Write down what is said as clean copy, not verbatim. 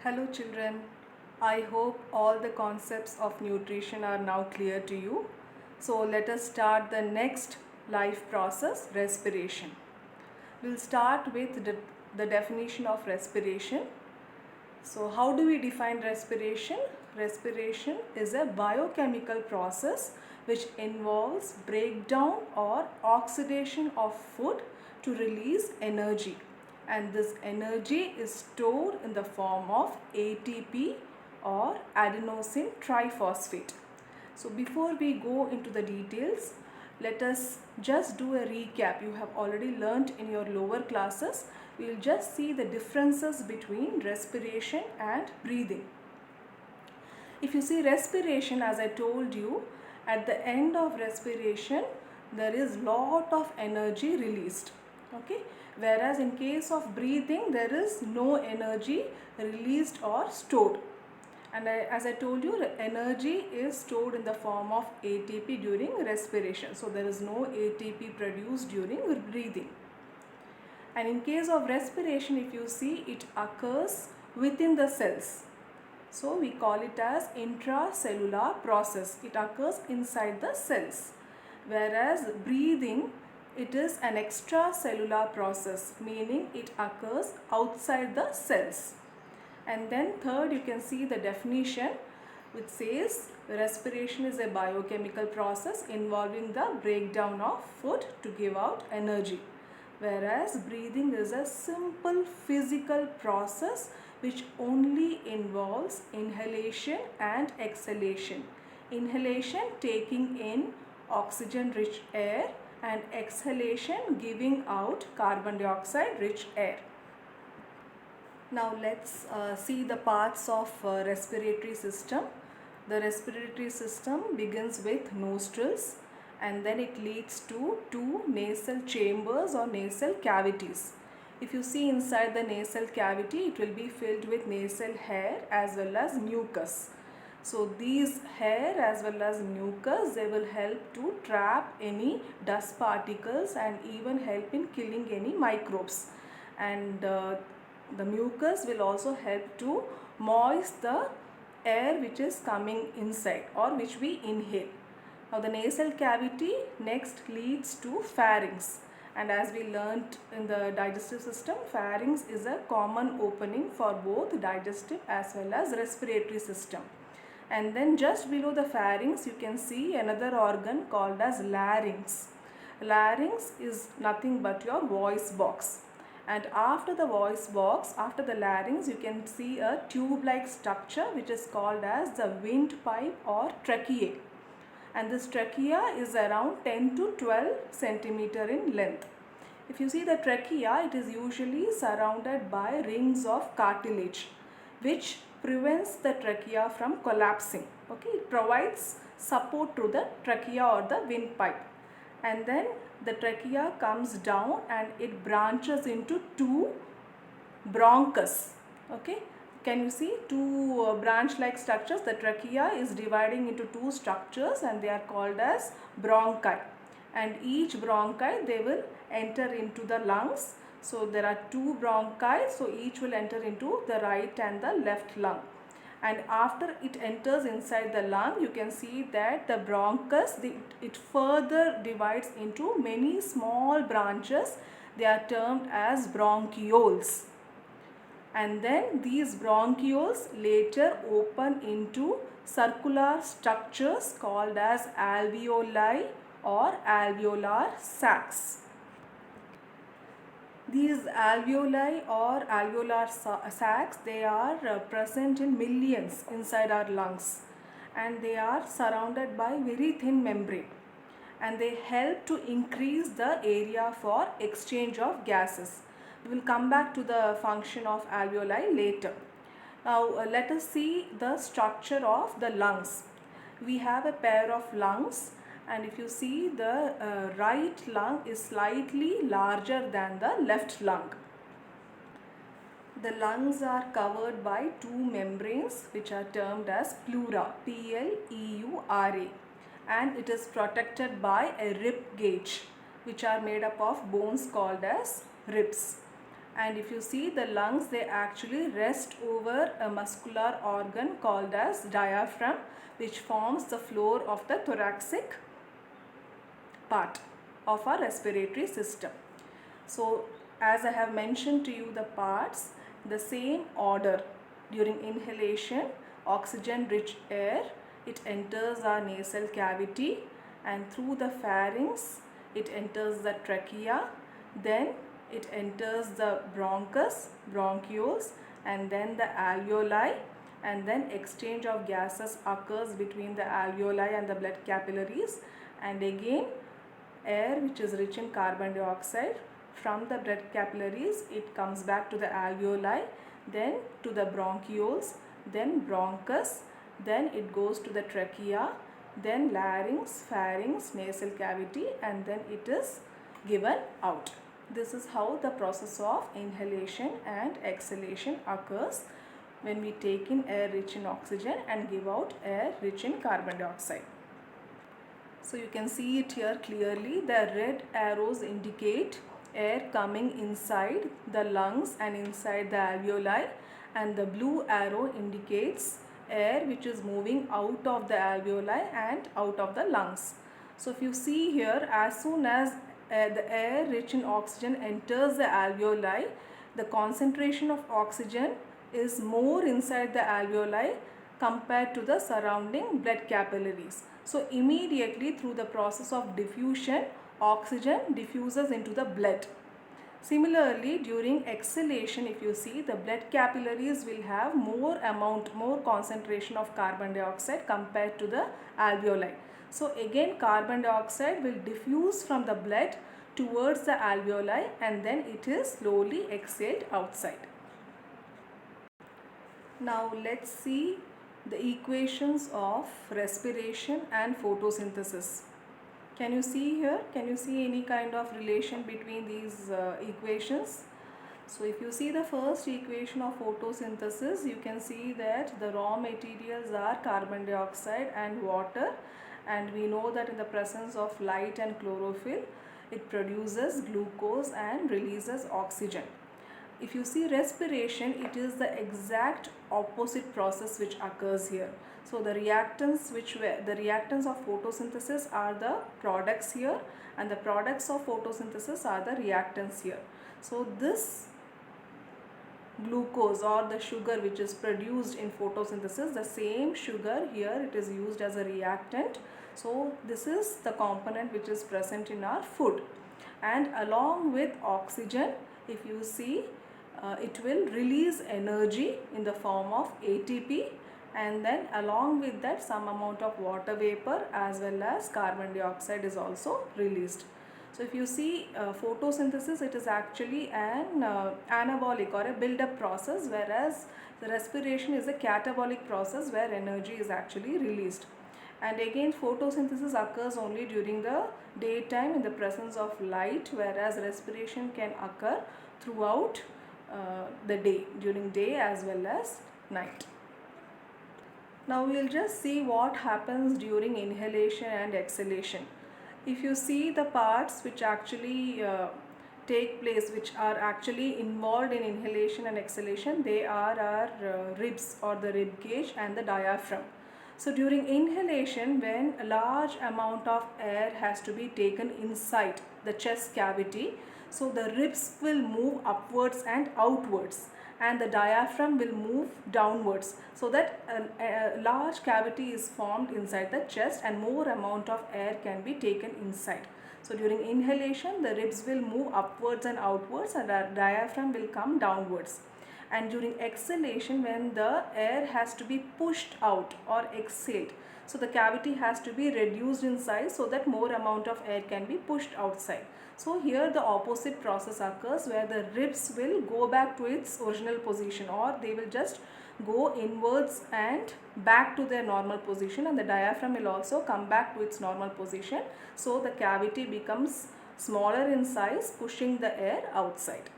Hello children, I hope all the concepts of nutrition are now clear to you. So let us start the next life process, respiration. We'll start with the definition of respiration. So how do we define respiration? Respiration is a biochemical process which involves breakdown or oxidation of food to release energy, and this energy is stored in the form of ATP or adenosine triphosphate. So before we go into the details, let us just do a recap. You have already learnt in your lower classes. We will just see the differences between respiration and breathing. If you see respiration, as I told you, at the end of respiration there is lot of energy released. Okay, whereas in case of breathing there is no energy released or stored. And as I told you, energy is stored in the form of ATP during respiration. So there is no ATP produced during breathing. And in case of respiration, if you see, it occurs within the cells. So we call it as intracellular process. It occurs inside the cells. Whereas breathing, it is an extracellular process, meaning it occurs outside the cells. And then third, you can see the definition which says respiration is a biochemical process involving the breakdown of food to give out energy, whereas breathing is a simple physical process which only involves inhalation and exhalation. Inhalation, taking in oxygen rich air, and exhalation, giving out carbon dioxide rich air. Now let's see the parts of respiratory system. The respiratory system begins with nostrils, and then it leads to two nasal chambers or nasal cavities. If you see inside the nasal cavity, it will be filled with nasal hair as well as mucus. So these hair as well as mucus, they will help to trap any dust particles and even help in killing any microbes. And the mucus will also help to moist the air which is coming inside or which we inhale. Now the nasal cavity next leads to pharynx, and as we learnt in the digestive system, pharynx is a common opening for both digestive as well as respiratory system. And then just below the pharynx you can see another organ called as larynx. Larynx is nothing but your voice box. And after the voice box, after the larynx, you can see a tube-like structure which is called as the windpipe or tracheae. And this trachea is around 10 to 12 centimeter in length. If you see the trachea, it is usually surrounded by rings of cartilage which prevents the trachea from collapsing. Okay, it provides support to the trachea or the windpipe. And then the trachea comes down and it branches into two bronchus. Okay, can you see two branch like structures? The trachea is dividing into two structures and they are called as bronchi, and each bronchi, they will enter into the lungs. So there are two bronchi, so each will enter into the right and the left lung. And after it enters inside the lung, you can see that the bronchus, it further divides into many small branches. They are termed as bronchioles. And then these bronchioles later open into circular structures called as alveoli or alveolar sacs. These alveoli or alveolar sacs, they are present in millions inside our lungs, and they are surrounded by very thin membrane, and they help to increase the area for exchange of gases. We will come back to the function of alveoli later. Now let us see the structure of the lungs. We have a pair of lungs, and if you see, the right lung is slightly larger than the left lung. The lungs are covered by two membranes which are termed as pleura, Pleura, and it is protected by a rib cage which are made up of bones called as ribs. And if you see the lungs, they actually rest over a muscular organ called as diaphragm, which forms the floor of the thoracic part of our respiratory system. So as I have mentioned to you the parts, the same order. During inhalation, oxygen rich air, it enters our nasal cavity, and through the pharynx it enters the trachea, then it enters the bronchus, bronchioles, and then the alveoli, and then exchange of gases occurs between the alveoli and the blood capillaries, and again air which is rich in carbon dioxide from the blood capillaries, it comes back to the alveoli, then to the bronchioles, then bronchus, then it goes to the trachea, then larynx, pharynx, nasal cavity, and then it is given out. This is how the process of inhalation and exhalation occurs when we take in air rich in oxygen and give out air rich in carbon dioxide. So you can see it here clearly. The red arrows indicate air coming inside the lungs and inside the alveoli, and the blue arrow indicates air which is moving out of the alveoli and out of the lungs. So if you see here, as soon as the air rich in oxygen enters the alveoli, the concentration of oxygen is more inside the alveoli compared to the surrounding blood capillaries. So immediately through the process of diffusion, oxygen diffuses into the blood. Similarly, during exhalation, if you see, the blood capillaries will have more concentration of carbon dioxide compared to the alveoli. So again, carbon dioxide will diffuse from the blood towards the alveoli, and then it is slowly exhaled outside. Now let's see the equations of respiration and photosynthesis. Can you see here? Can you see any kind of relation between these equations? So if you see the first equation of photosynthesis, you can see that the raw materials are carbon dioxide and water, and we know that in the presence of light and chlorophyll, it produces glucose and releases oxygen. If you see respiration, it is the exact opposite process which occurs here. So the reactants of photosynthesis are the products here, and the products of photosynthesis are the reactants here. So this glucose or the sugar which is produced in photosynthesis, the same sugar here, it is used as a reactant. So this is the component which is present in our food, and along with oxygen, if you see, it will release energy in the form of ATP, and then along with that some amount of water vapor as well as carbon dioxide is also released. So if you see photosynthesis, it is actually an anabolic or a build-up process, whereas the respiration is a catabolic process where energy is actually released. And again, photosynthesis occurs only during the daytime in the presence of light, whereas respiration can occur throughout the day, during day as well as night. Now we will just see what happens during inhalation and exhalation. If you see the parts which actually take place, which are actually involved in inhalation and exhalation, they are our ribs or the rib cage and the diaphragm. So during inhalation, when a large amount of air has to be taken inside the chest cavity, so the ribs will move upwards and outwards, and the diaphragm will move downwards, so that a large cavity is formed inside the chest and more amount of air can be taken inside. So during inhalation, the ribs will move upwards and outwards, and the diaphragm will come downwards. And during exhalation, when the air has to be pushed out or exhaled, so the cavity has to be reduced in size so that more amount of air can be pushed outside. So here the opposite process occurs, where the ribs will go back to its original position, or they will just go inwards and back to their normal position, and the diaphragm will also come back to its normal position. So the cavity becomes smaller in size, pushing the air outside.